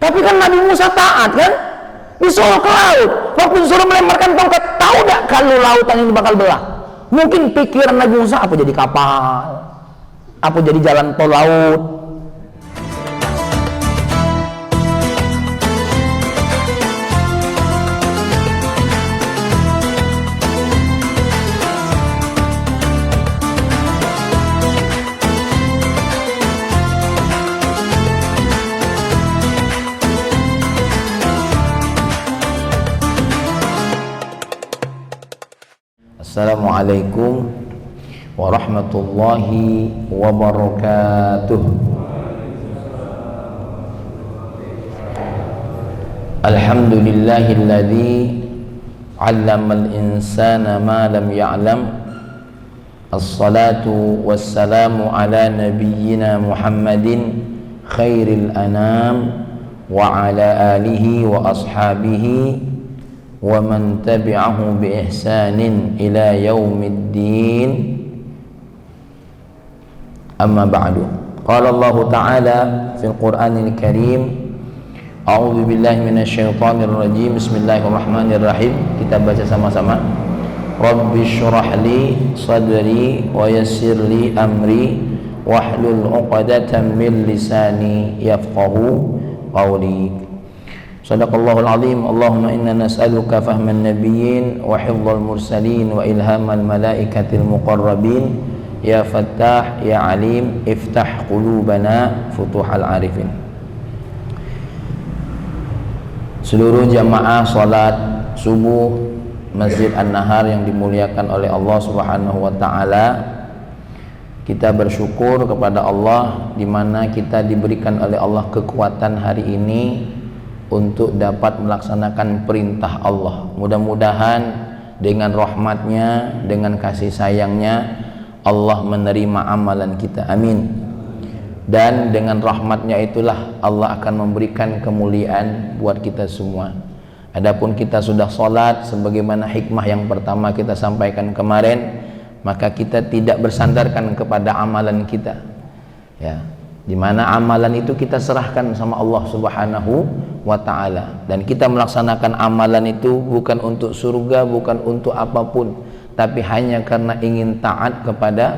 Tapi kan Nabi Musa taat kan, disuruh ke laut. Waktu disuruh melemparkan tongkat, tahu gak kalau lautan ini bakal belah? Mungkin pikiran Nabi Musa, apa jadi kapal, apa jadi jalan tol laut. Assalamualaikum warahmatullahi wabarakatuh. Alhamdulillahilladzi 'allamal insana ma lam ya'lam. Assalatu wassalamu ala nabiyyina Muhammadin khairil anam wa ala alihi wa ashabihi wa man tabi'ahu bi ihsanin ila yaumiddin. Amma ba'du. Qala Allah Ta'ala fil Qur'anil Karim, a'udzu billahi minasyaitonir rajim. Bismillahirrahmanirrahim. Kita baca sama-sama. Rabbi shrah li sadri wa yassir li amri wahlul 'uqdatam min lisani yafqahu qawli. Sadaqallahul azim. Allahumma inna nas'aluka fahman nabiyyin wa hifdzal mursalin wa ilhamal malaikatil muqarrabin. Ya Fattah ya Alim iftah qulubana futuhal arifin. Seluruh jamaah salat subuh Masjid An-Nahar yang dimuliakan oleh Allah Subhanahu wa taala, kita bersyukur kepada Allah di mana kita diberikan oleh Allah kekuatan hari ini untuk dapat melaksanakan perintah Allah. Mudah-mudahan dengan rahmatnya, dengan kasih sayangnya, Allah menerima amalan kita. Amin. Dan dengan rahmatnya itulah Allah akan memberikan kemuliaan buat kita semua. Adapun kita sudah sholat sebagaimana hikmah yang pertama kita sampaikan kemarin, maka kita tidak bersandarkan kepada amalan kita, ya, di mana amalan itu kita serahkan sama Allah Subhanahu wa ta'ala, dan kita melaksanakan amalan itu bukan untuk surga, bukan untuk apapun, tapi hanya karena ingin taat kepada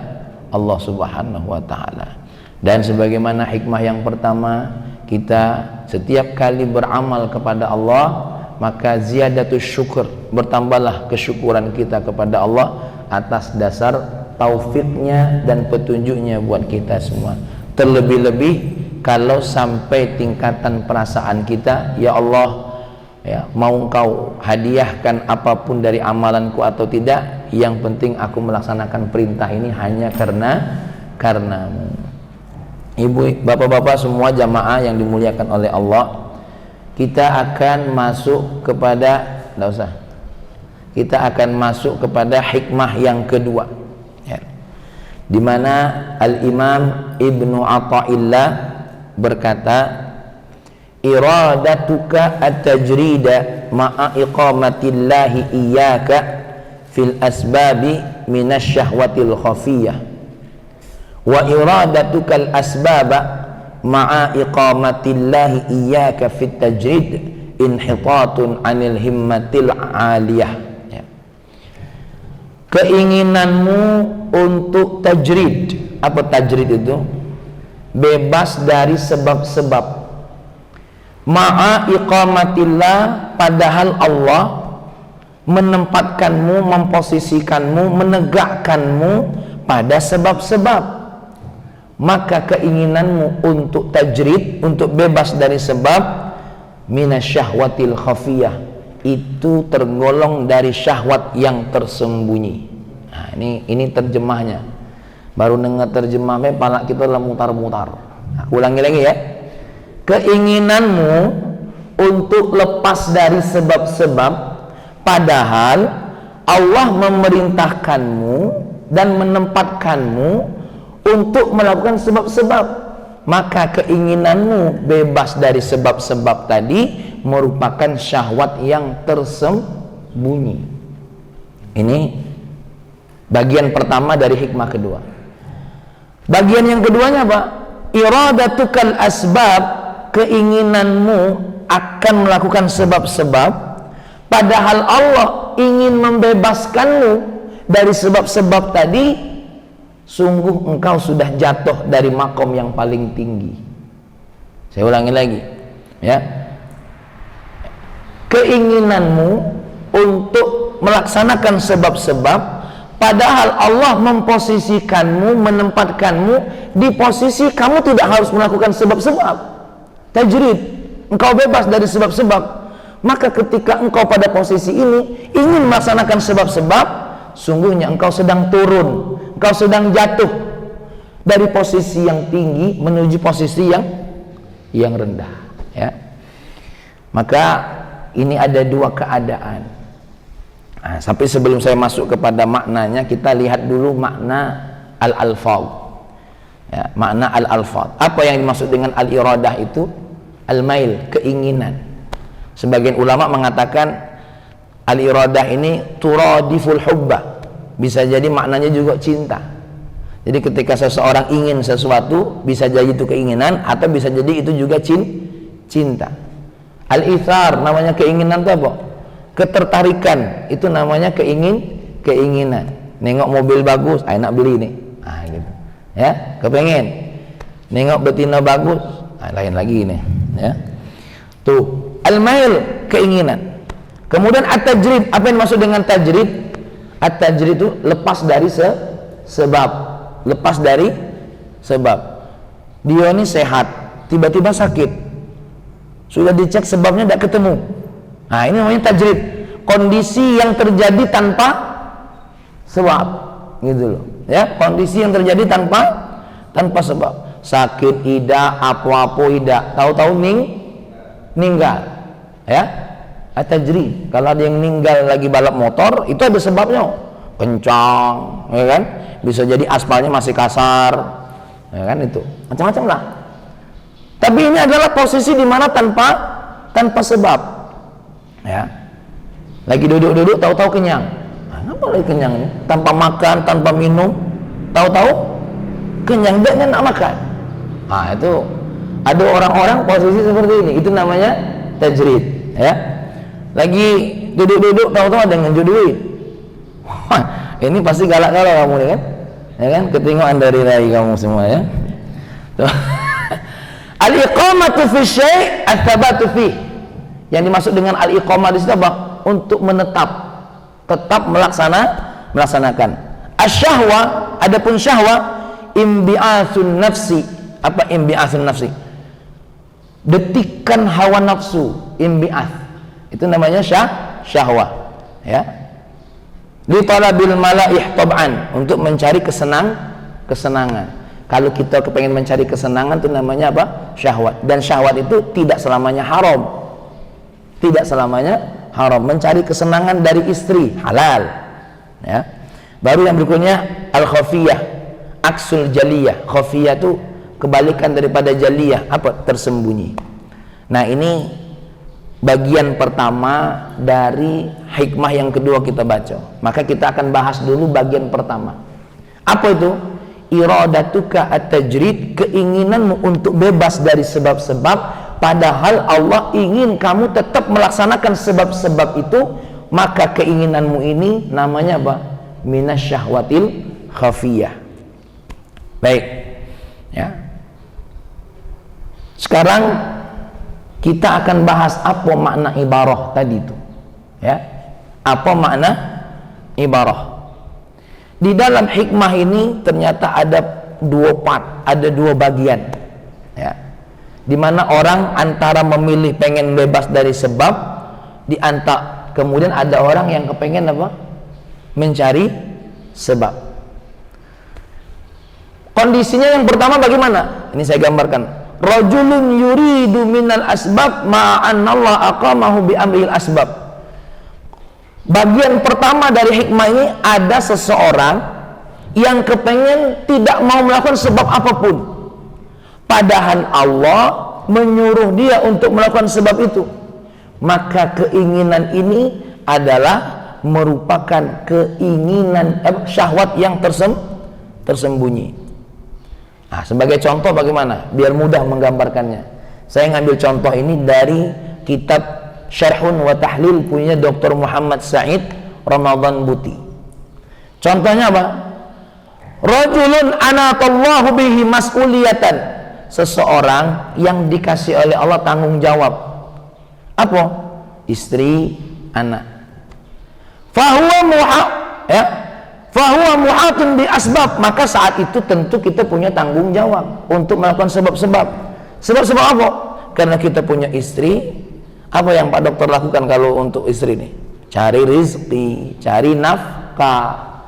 Allah Subhanahu wa ta'ala. Dan sebagaimana hikmah yang pertama, kita setiap kali beramal kepada Allah, maka ziyadatus syukur, bertambahlah kesyukuran kita kepada Allah atas dasar taufiknya dan petunjuknya buat kita semua. Terlebih-lebih kalau sampai tingkatan perasaan kita, ya Allah, ya, mau Engkau hadiahkan apapun dari amalanku atau tidak, yang penting aku melaksanakan perintah ini hanya karenamu. Ibu, bapak-bapak semua jamaah yang dimuliakan oleh Allah, kita akan masuk kepada, kita akan masuk kepada hikmah yang kedua, ya, di mana Al-Imam Ibnu Athaillah berkata, iradatuka at-tajrida ma'a iqamatillahi iyyaka fil asbabi minasyahwatil khafiyah wa iradatuka al-asbaba ma'a iqamatillahi iyyaka fit tajrid inhitatun 'anil himmatil 'aliyah. Ya. Keinginanmu untuk tajrid, apa tajrid itu? Bebas dari sebab-sebab. Ma'a iqamatillah, padahal Allah menempatkanmu, memposisikanmu, menegakkanmu pada sebab-sebab. Maka keinginanmu untuk tajrid, untuk bebas dari sebab, minasyahwatil khafiyah, itu tergolong dari syahwat yang tersembunyi. Nah, ini terjemahnya. Baru dengar terjemahnya, pala kita lah mutar-mutar. Aku ulangi lagi ya. Keinginanmu untuk lepas dari sebab-sebab, padahal Allah memerintahkanmu dan menempatkanmu untuk melakukan sebab-sebab. Maka keinginanmu bebas dari sebab-sebab tadi merupakan syahwat yang tersembunyi. Ini bagian pertama dari hikmah kedua. Bagian yang keduanya apa? Iradatukal asbab keinginanmu akan melakukan sebab-sebab, padahal Allah ingin membebaskanmu dari sebab-sebab tadi, sungguh engkau sudah jatuh dari makom yang paling tinggi. Saya ulangi lagi, ya. Keinginanmu untuk melaksanakan sebab-sebab, padahal Allah memposisikanmu, menempatkanmu di posisi kamu tidak harus melakukan sebab-sebab. Tajrid, engkau bebas dari sebab-sebab. Maka ketika engkau pada posisi ini ingin melaksanakan sebab-sebab, sungguhnya engkau sedang turun, engkau sedang jatuh dari posisi yang tinggi menuju posisi yang rendah, ya. Maka ini ada dua keadaan. Nah, sampai sebelum saya masuk kepada maknanya, kita lihat dulu makna al-alfaz. Ya, makna al-alfaz. Apa yang dimaksud dengan al-iradah itu? Al-mail, keinginan. Sebagian ulama mengatakan al-iradah ini turadiful hubba. Bisa jadi maknanya juga cinta. Jadi ketika seseorang ingin sesuatu, bisa jadi itu keinginan, atau bisa jadi itu juga cinta. Al-ithar namanya keinginan itu apa? Ketertarikan, itu namanya keinginan. Nengok mobil bagus, enak beli nih, gitu. Ya, kepengen. Nengok betina bagus, lain lagi nih, ya. Tuh, al-mail, keinginan. Kemudian at-tajrid, apa yang dimaksud dengan tajrid? At-tajrid itu lepas dari sebab, lepas dari sebab. Dia ini sehat, tiba-tiba sakit, sudah dicek sebabnya tidak ketemu. Nah, ini namanya tajrid, kondisi yang terjadi tanpa sebab, gitu loh, ya. Kondisi yang terjadi tanpa sebab, sakit tidak, apa-apa tidak, tahu-tahu meninggal, ya. Tajrid, kalau ada yang meninggal lagi balap motor, itu ada sebabnya, kencang, ya kan, bisa jadi aspalnya masih kasar, ya kan, itu macam-macam lah. Tapi ini adalah posisi di mana tanpa sebab, ya. Lagi duduk-duduk, tahu-tahu kenyang. Nah, ngapa lagi kenyang ini? Tanpa makan, tanpa minum, tahu-tahu kenyang, dia nak makan. Nah, itu ada orang-orang posisi seperti ini, itu namanya tajrid, ya. Lagi duduk-duduk, tahu-tahu ada yang ngejodohin. Wah, ini pasti galak-galak kamu nih kan, ya kan, ketinggalan dari rai kamu semua, ya. Al-iqamatu fi syai' ats-tsabatu fi. Yang dimaksud dengan al-iqamah di situ apa? Untuk menetap, tetap melaksanakan. Asy-syahwa, adapun syahwa, imbi'atsun nafsi. Apa imbi'atsun nafsi? Detikan hawa nafsu, imbi'ats. Itu namanya syahwah, ya. Li talabil malaih tab'an, untuk mencari kesenangan. Kalau kita kepengen mencari kesenangan, itu namanya apa? Syahwat. Dan syahwat itu tidak selamanya haram. Tidak selamanya haram. Mencari kesenangan dari istri halal, ya. Baru yang berikutnya al-khafiyah, aksul jaliyah. Khafiyah itu kebalikan daripada jaliyah, apa? Tersembunyi. Nah, ini bagian pertama dari hikmah yang kedua kita baca. Maka kita akan bahas dulu bagian pertama. Apa itu? Iradatuka at-tajrid, keinginanmu untuk bebas dari sebab-sebab, padahal Allah ingin kamu tetap melaksanakan sebab-sebab itu. Maka keinginanmu ini namanya apa? Minasyahwatil khafiyah. Baik, ya. Sekarang kita akan bahas apa makna ibarah tadi itu, ya. Apa makna ibarah? Di dalam hikmah ini ternyata ada dua part, ada dua bagian, ya. Dimana orang antara memilih pengen bebas dari sebab, kemudian ada orang yang kepengen apa? Mencari sebab. Kondisinya yang pertama bagaimana? Ini saya gambarkan. Rajulun yuridu minal asbab ma'anallah aqamahu bi amril asbab. Bagian pertama dari hikmah ini, ada seseorang yang kepengen tidak mau melakukan sebab apapun, padahal Allah menyuruh dia untuk melakukan sebab itu. Maka keinginan ini adalah merupakan keinginan syahwat yang tersembunyi. Nah, sebagai contoh bagaimana? Biar mudah menggambarkannya. Saya ngambil contoh ini dari kitab Syarhun wa Tahlil punya Dr. Muhammad Said Ramadan Buti. Contohnya apa? Rajulun anatallahu bihi mas'uliyatan, seseorang yang dikasih oleh Allah tanggung jawab. Apa? Istri, anak. Fahuwa muhatun bi asbab, maka saat itu tentu kita punya tanggung jawab untuk melakukan sebab-sebab. Sebab-sebab apa? Karena kita punya istri. Apa yang Pak Dokter lakukan kalau untuk istri ini? Cari rizki, cari nafkah,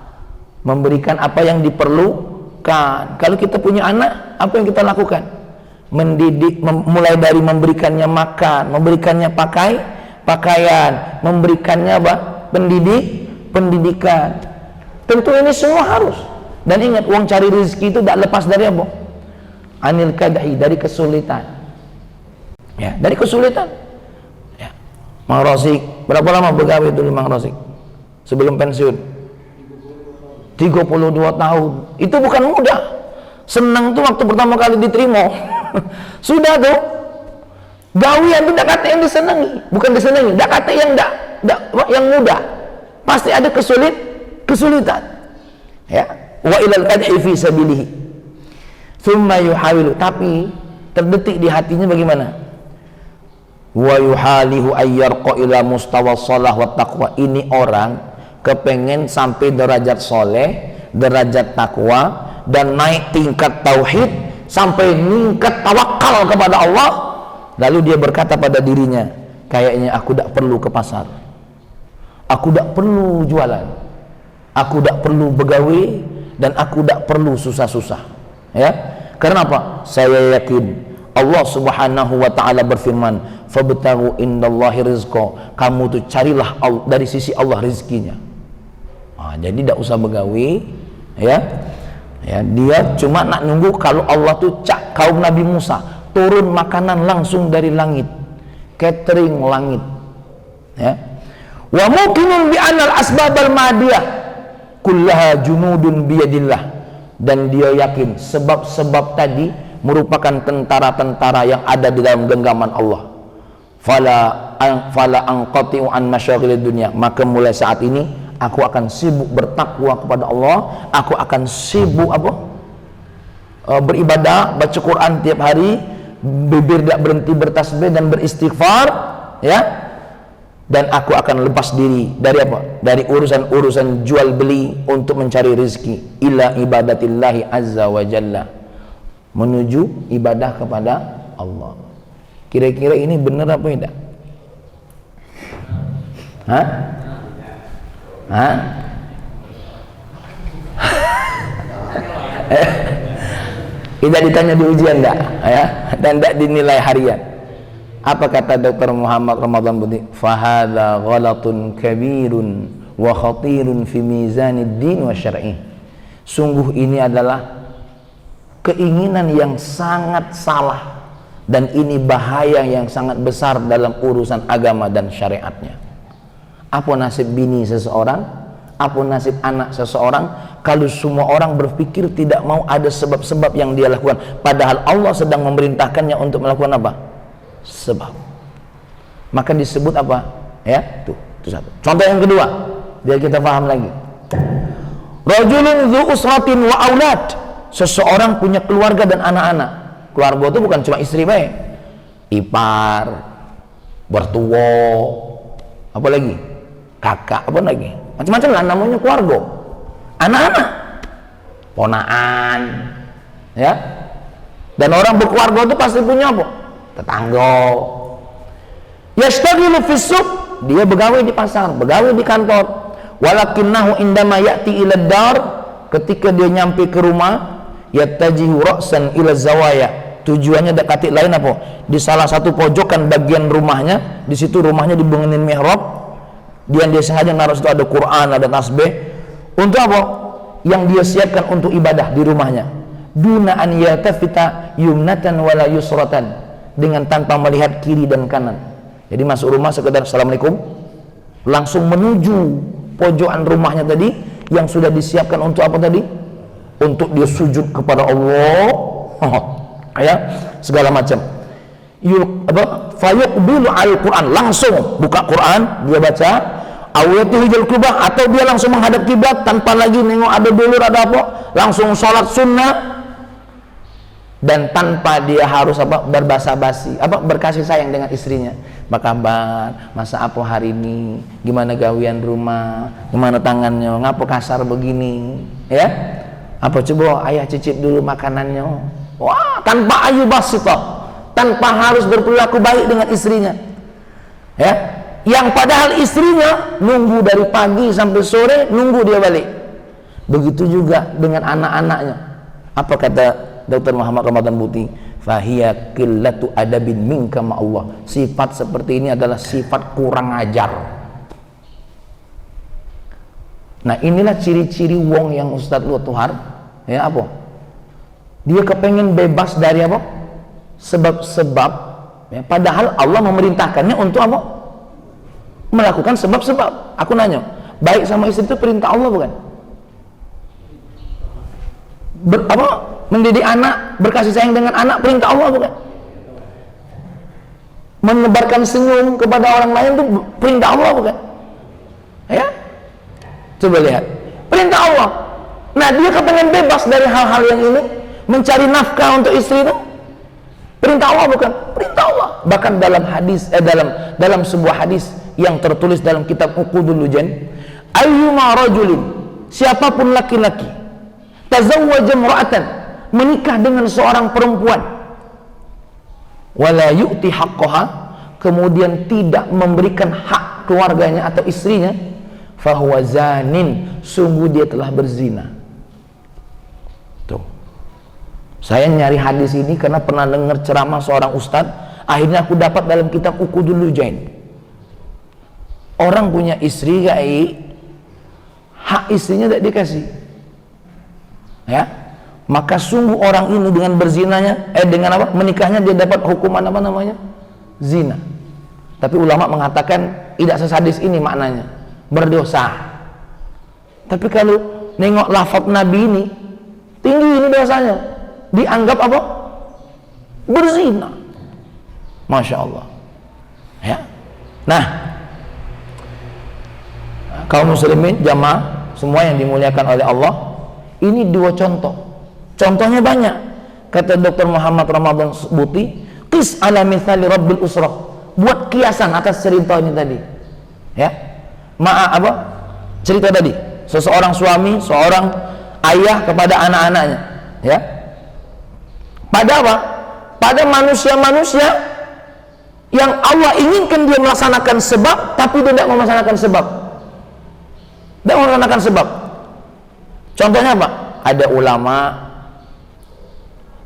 memberikan apa yang diperlukan. Kalau kita punya anak, apa yang kita lakukan? Mendidik, mulai dari memberikannya makan, memberikannya pakaian, memberikannya apa? Pendidikan. Tentu ini semua harus. Dan ingat, uang cari rezeki itu tidak lepas dari apa? Anil kadhi, dari kesulitan. Ya, dari kesulitan. Mang Rosik, berapa lama pegawai dulu Mang Rosik? Sebelum pensiun? 32 tahun. Itu bukan mudah. Senang tuh waktu pertama kali diterima. Sudah tuh. Gawian itu tidak kata yang disenangi, bukan disenangi, tidak kata yang mudah. Pasti ada kesulitan. Ya. Wa ilal kadhi fi sabilihi. Tsumma yuhawilu, tapi terdetik di hatinya bagaimana? Wa yuhalihu ayyarqa ila mustawa shalah wa taqwa. Ini orang kepengen sampai derajat soleh, derajat takwa, dan naik tingkat tauhid sampai tingkat tawakal kepada Allah. Lalu dia berkata pada dirinya, kayaknya aku tidak perlu ke pasar, aku tidak perlu jualan, aku tidak perlu begawe, dan aku tidak perlu susah-susah. Ya, karena apa? Saya yakin Allah Subhanahu wa ta'ala berfirman, fabtaghu indallahi rizqa, kamu tuh carilah dari sisi Allah rizkinya. Jadi tidak usah begawe, ya. Dia cuma nak nunggu kalau Allah tuh kaum Nabi Musa turun makanan langsung dari langit, catering langit. Ya. Wa muqinun bi anal asbabal madiyah kullaha junudun biyadillah, dan dia yakin sebab-sebab tadi merupakan tentara-tentara yang ada di dalam genggaman Allah. Fala anqati'u an masyaghilid dunya, maka mulai saat ini aku akan sibuk bertakwa kepada Allah, aku akan sibuk beribadah, baca Quran tiap hari, bibir tidak berhenti bertasbih dan beristighfar, ya. Dan aku akan lepas diri dari apa? Dari urusan-urusan jual beli untuk mencari rezeki, ila ibadatillahi azza wa jalla, menuju ibadah kepada Allah. Kira-kira ini benar apa tidak? Tidak ditanya di ujian enggak, ya? Dan tidak dinilai harian. Apa kata Dr. Muhammad Ramadan Buti? Fahadha ghalatun kabirun wa khatirun fi mizanid din wa syar'i. Sungguh ini adalah keinginan yang sangat salah, dan ini bahaya yang sangat besar dalam urusan agama dan syariatnya. Apa nasib bini seseorang, apa nasib anak seseorang kalau semua orang berpikir tidak mau ada sebab-sebab yang dia lakukan, padahal Allah sedang memerintahkannya untuk melakukan apa? Sebab. Maka disebut apa? Ya, itu satu. Contoh yang kedua, biar kita paham lagi. Rajulun dzu usratin wa aulad, seseorang punya keluarga dan anak-anak. Keluarga itu bukan cuma istri baik, ipar, bertua, apa lagi, kakak, apa lagi, macam-macam lah namanya keluarga. Anak-anak, ponaan, ya. Dan orang berkeluarga itu pasti punya apa? Tetangga. Yashtaghilu fis suq, dia begawe di pasar, begawe di kantor. Walakinnahu indama ya'ti ila dar, ketika dia nyampe ke rumah, yattajihu ra'san ila zawaya, tujuannya dekat lain apa? Di salah satu pojokan bagian rumahnya, di situ rumahnya dibangunin mihrab, dia sengaja naruh situ ada Quran, ada tasbih. Untuk apa? Yang dia siapkan untuk ibadah di rumahnya. Duna an yatafita yumnatan wala yusratan, dengan tanpa melihat kiri dan kanan. Jadi masuk rumah sekedar assalamualaikum, langsung menuju pojokan rumahnya tadi yang sudah disiapkan untuk apa tadi? Untuk dia sujud kepada Allah, ya, segala macam. fayuqbilu al-Quran, langsung buka Quran dia baca, awiyatihul kubah, atau dia langsung menghadap kiblat tanpa lagi nengok ada dulur ada apa, langsung sholat sunnah dan tanpa dia harus berbasa basi berkasih sayang dengan istrinya. Apa kabar, masa apa hari ini, gimana gawian rumah, gimana tangannya, ngapa kasar begini, ya, apa coba ayah cicip dulu makanannya. Wah, tanpa ayu basita, tanpa harus berperilaku baik dengan istrinya, ya, yang padahal istrinya nunggu dari pagi sampai sore, nunggu dia balik. Begitu juga dengan anak-anaknya. Apa kata Dr. Muhammad Ramadan Buti? Fahiya qillatu adabin minka ma Allah. Sifat seperti ini adalah sifat kurang ajar. Nah, inilah ciri-ciri wong yang Ustadz lu tuhar, ya, apa? Dia kepengen bebas dari apa? Sebab-sebab, ya, padahal Allah memerintahkannya untuk apa? Melakukan sebab-sebab. Aku nanya, baik sama istri itu perintah Allah bukan? Mendidik anak, berkasih sayang dengan anak, perintah Allah bukan? Menebarkan senyum kepada orang lain itu perintah Allah bukan? Ya, coba lihat, perintah Allah. Nah, dia kepengen bebas dari hal-hal yang ini, mencari nafkah untuk istri itu perintah Allah bukan? Perintah Allah. Bahkan dalam hadis, dalam sebuah hadis yang tertulis dalam kitab Uqudul Lujan, ayyuma rajulin, siapapun laki-laki, tazawwaja imra'atan, menikah dengan seorang perempuan, wala yu'ti haqqaha, kemudian tidak memberikan hak keluarganya atau istrinya, fahuwa zanin, sungguh dia telah berzina. Tuh. Saya nyari hadis ini karena pernah dengar ceramah seorang ustadz, akhirnya aku dapat dalam kitab Uqudul Lujain. Orang punya istri, hak istrinya tidak dikasih, ya, maka sungguh orang ini dengan berzinanya, dengan apa, menikahnya, dia dapat hukuman apa namanya, zina. Tapi ulama mengatakan tidak sesadis ini maknanya, berdosa. Tapi kalau nengok lafaz Nabi ini, tinggi ini dosanya, dianggap apa? Berzina. Masya Allah, ya. Nah, kaum muslimin jamaah semua yang dimuliakan oleh Allah, ini dua contoh. Contohnya banyak. Kata Dr. Muhammad Ramadan Buti, qis ala mithali rabbil usrah, buat kiasan atas cerita ini tadi, ya, cerita tadi, seseorang suami, seorang ayah kepada anak-anaknya, ya, pada apa? Pada manusia-manusia yang Allah inginkan dia melaksanakan sebab, tapi dia tidak melaksanakan sebab. Tidak melaksanakan sebab. Contohnya apa? Ada ulama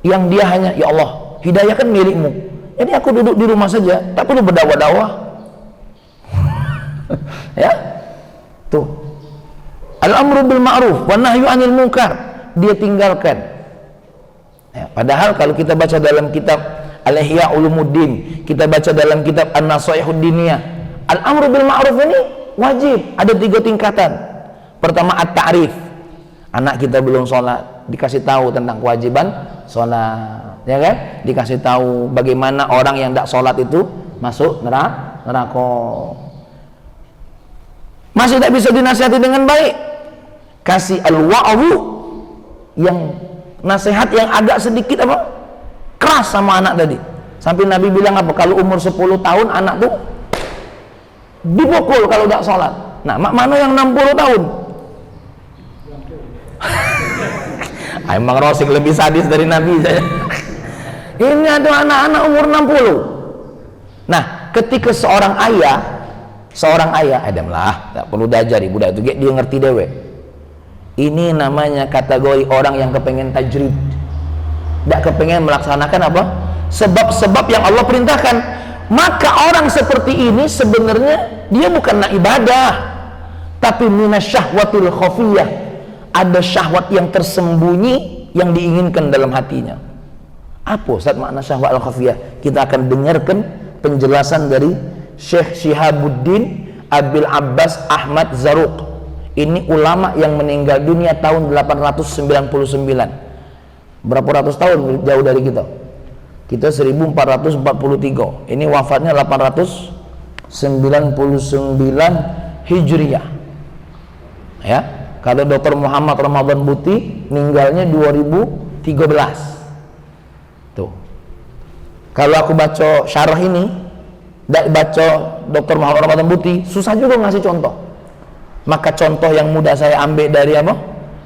yang dia hanya, ya Allah, hidayah kan milikmu, jadi aku duduk di rumah saja, tak perlu berdakwah-dakwah. Ya, tuh, al-amru bil ma'ruf wa nahyu 'anil munkar, dia tinggalkan. Ya, padahal kalau kita baca dalam kitab Al-Ihya Ulumuddin, kita baca dalam kitab An-Nasaihud Diniyah, al-amru bil ma'ruf ini wajib, ada 3 tingkatan. Pertama, at-ta'rif, anak kita belum sholat, dikasih tahu tentang kewajiban sholat, ya kan? Dikasih tahu bagaimana orang yang tidak sholat itu masuk neraka. Masih tidak bisa dinasihati dengan baik, kasih al-wa'wu, yang nasihat yang agak sedikit apa? Keras sama anak tadi. Sampai Nabi bilang apa? Kalau umur 10 tahun anak tuh dipukul kalau tidak sholat. Nah, mana yang 60 tahun? Emang Rasul lebih sadis dari Nabi saya. Ini ada anak-anak umur 60. Nah, ketika seorang ayah, Adam lah, tak perlu diajari budak itu, dia ngerti dewe. Ini namanya kategori orang yang kepengen tajrid, tidak kepengen melaksanakan apa? Sebab-sebab yang Allah perintahkan. Maka orang seperti ini sebenarnya dia bukan ibadah, tapi minasyahwatil khafiyah, ada syahwat yang tersembunyi yang diinginkan dalam hatinya. Apa Ustaz makna syahwat al-khafiyah? Kita akan dengarkan penjelasan dari Syekh Syihabuddin Abil Abbas Ahmad Zaruq. Ini ulama yang meninggal dunia tahun 899. Berapa ratus tahun jauh dari kita? Kita 1443. Ini wafatnya 899 Hijriah. Ya. Kalau Dr. Muhammad Ramadan Buti meninggalnya 2013. Tuh. Kalau aku baca syarah ini, baca Dr. Muhammad Ramadan Buti, susah juga ngasih contoh. Maka contoh yang mudah saya ambil dari apa?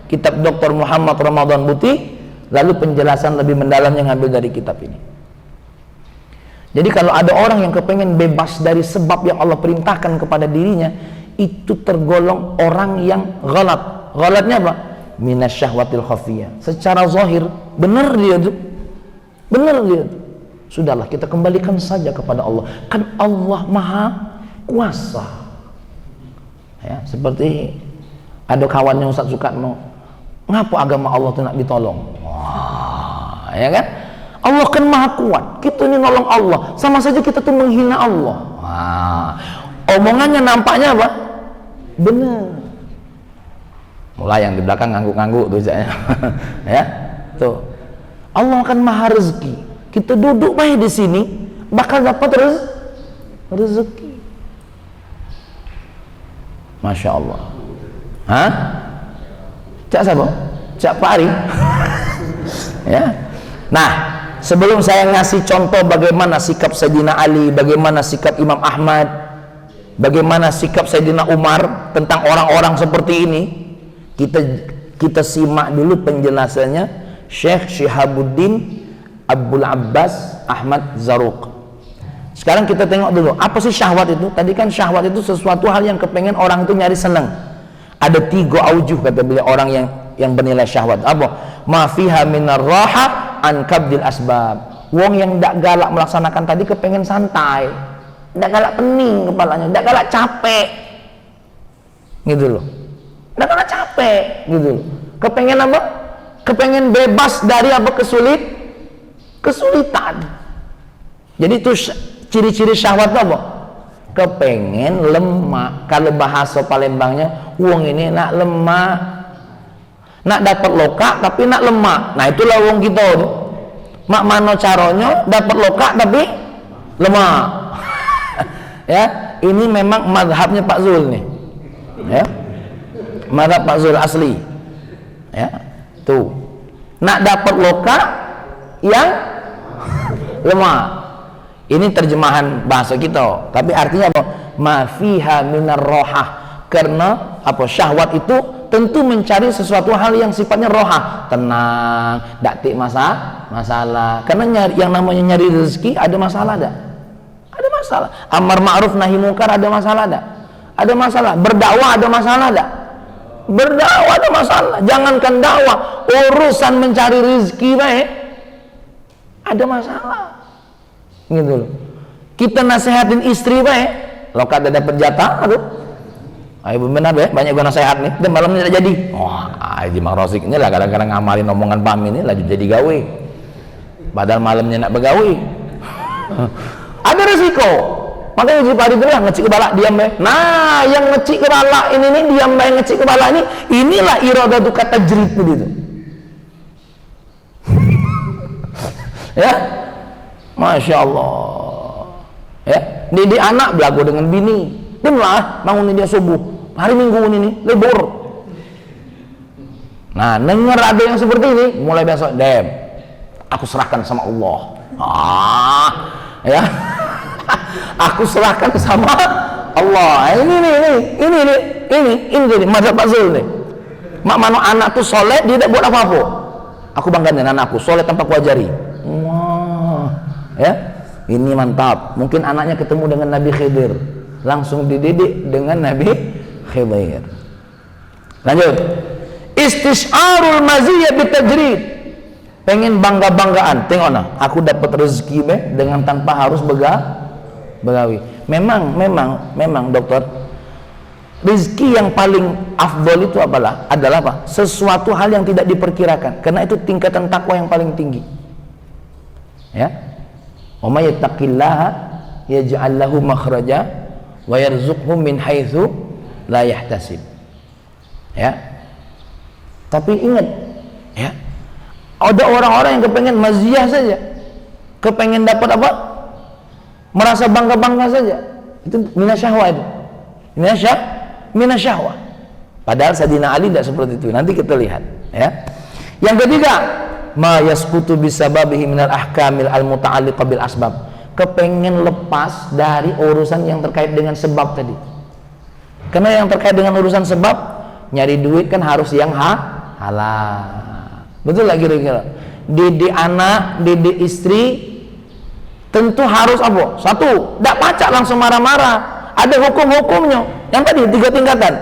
Kitab Dr. Muhammad Ramadan Buti, lalu penjelasan lebih mendalam yang ambil dari kitab ini. Jadi kalau ada orang yang kepengen bebas dari sebab yang Allah perintahkan kepada dirinya, itu tergolong orang yang ghalat. Ghalatnya apa? Minasyahwatil khafiyah. Secara zahir benar dia tuh. Benar dia tuh. Sudahlah, kita kembalikan saja kepada Allah. Kan Allah Maha Kuasa. Ya, seperti ada kawannya Ustaz Soekarno, ngapa agama Allah itu nak ditolong? Wah, ya kan? Allah kan Maha Kuat. Kita ini nolong Allah, sama saja kita tuh menghina Allah. Wah, omongannya nampaknya apa? Benar. Mulai yang di belakang ngangguk-ngangguk tuh saya. Ya, tuh. Allah kan Maha Rezeki. Kita duduk baik di sini, bakal dapat rezeki. Masya Allah. Hah? Cak siapa? Cak Pak Ari. Ya. Nah, sebelum saya ngasih contoh bagaimana sikap Sayyidina Ali, bagaimana sikap Imam Ahmad, bagaimana sikap Sayyidina Umar tentang orang-orang seperti ini, kita simak dulu penjelasannya Syekh Syihabuddin Abdul Abbas Ahmad Zarruq. Sekarang kita tengok dulu, apa sih syahwat itu? Tadi kan syahwat itu sesuatu hal yang kepengen orang itu nyari senang. Ada 3 aujuh kata beliau orang yang bernilai syahwat. Apa? Ma fiha minar raha an kabdil asbab. Wong yang ndak galak melaksanakan tadi kepengen santai, ndak galak pening kepalanya, ndak galak capek, gitu loh. Ndak galak capek, gitu loh. Kepengen apa? Kepengen bebas dari apa? Kesulitan. Jadi itu ciri-ciri syahwat apa? Kepengen lemak. Kalau bahasa Palembangnya, wong ini nak lemak, nak dapat loka tapi nak lemak. Nah itulah wong kita tuh. Mak mano caronyo dapat loka tapi lemak. Ya, ini memang mazhabnya Pak Zul nih. Ya, mazhab Pak Zul asli. Ya, tuh. Nak dapat loka yang lemak. Ini terjemahan bahasa kita, tapi artinya apa? Ma fiha minar rohah. Karena apa? Syahwat itu tentu mencari sesuatu hal yang sifatnya rohah, tenang, tak tik masalah. Karena yang namanya nyari rezeki ada masalah tak? Ada masalah. Amar ma'ruf nahi mungkar ada masalah tak? Ada masalah. Berdakwah ada masalah tak? Berdakwah ada masalah. Jangankan dakwah, urusan mencari rezeki baik ada masalah. Gitu loh. Kita nasihatin istri baik, lo kada dapat jatah aduh. Ayo benar be, banyak gua nasihat nih, dan malamnya tidak jadi. Wah, Haji Mang Rosik ini lah kadang-kadang ngamalin omongan Pak Amin ini lagi jadi gawe. Padahal malamnya nak begawe. Ada resiko. Makanya Haji Pak Ari bilang ngecik kepala diam be. Nah, yang ngecik kepala ini nih diam be, ngecik kepala ini, inilah iradatu kata jerit begitu. Ya. Masya Allah. Ya, didik anak belagu dengan bini. Dimlah bangun dia subuh. Hari Minggu ini libur. Nah, dengar ada yang seperti ini, mulai besok dem. Aku serahkan sama Allah. Ya. Aku serahkan sama Allah. Ini mazhab Pak Zul nih. Mak mano anak tuh soleh, dia tidak buat apa-apa. Aku bangga dengan anakku soleh tanpa kuajari. Ya, ini mantap. Mungkin anaknya ketemu dengan Nabi Khidir, langsung dididik dengan Nabi Khidir. Lanjut. Istisyarul maziyah bitajrid. Pengen bangga-banggaan. Tengok nah, aku dapat rezeki dengan tanpa harus begawi. Memang dokter. Rezeki yang paling afdol itu adalah apa? Sesuatu hal yang tidak diperkirakan. Karena itu tingkatan takwa yang paling tinggi. Ya. Wa may yattaqillaha yaj'al lahu makhraja wa yarzuqhu min haitsu la yahtasib. Ya. Tapi ingat, ya. Ada orang-orang yang kepengen maziyah saja. kepengen dapat apa? Merasa bangga-bangga saja. Itu minasyahwa itu. Minasyahwa. Padahal Sayyidina Ali tidak seperti itu. Nanti kita lihat, ya. Yang ketiga, ma yasqutu bisababihi minal ahkamil al-muta'alliqah bil asbab. Kepengen lepas dari urusan yang terkait dengan sebab tadi. Karena yang terkait dengan urusan sebab, nyari duit kan harus yang halal. Betul lagi kira-kira. Didik anak, didik istri, tentu harus apa? Satu, tidak pacak langsung marah-marah. Ada hukum-hukumnya. Yang tadi 3 tingkatan.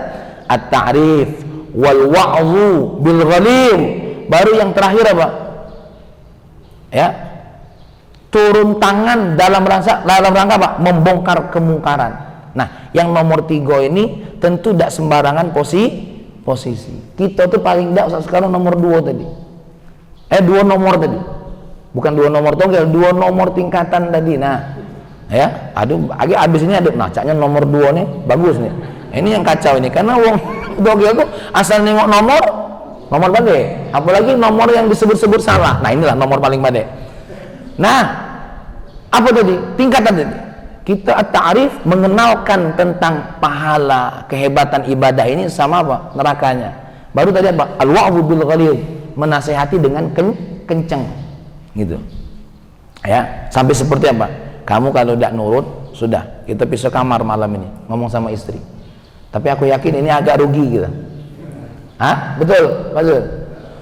At-ta'rif wal wa'zu bil ghalim. Baru yang terakhir apa? Ya. Turun tangan dalam rangka apa? Membongkar kemungkaran. Nah, yang nomor 3 ini tentu tidak sembarangan posisi. Kita tuh paling tidak sekarang nomor 2 tadi. 2 nomor tadi. Bukan 2 nomor togel, 2 nomor tingkatan tadi. Nah, ya, aduh, abis ini ada nacanya nomor 2 nih, bagus nih. Ini yang kacau ini, karena wong togel tuh asal nengok nomor bade. Apalagi nomor yang disebut-sebut salah. Nah, inilah nomor paling bade. Nah, apa tadi? Tingkatan tadi. Kita at-ta'rif mengenalkan tentang pahala, kehebatan ibadah ini sama apa? Nerakanya. Baru tadi apa? Al-wa'dhu bil ghalidh, menasihati dengan kenceng. Gitu. Ya, sampai seperti apa? Kamu kalau tidak nurut, sudah, kita pisah kamar malam ini, ngomong sama istri. Tapi aku yakin ini agak rugi gitu. Hah? Betul? Betul?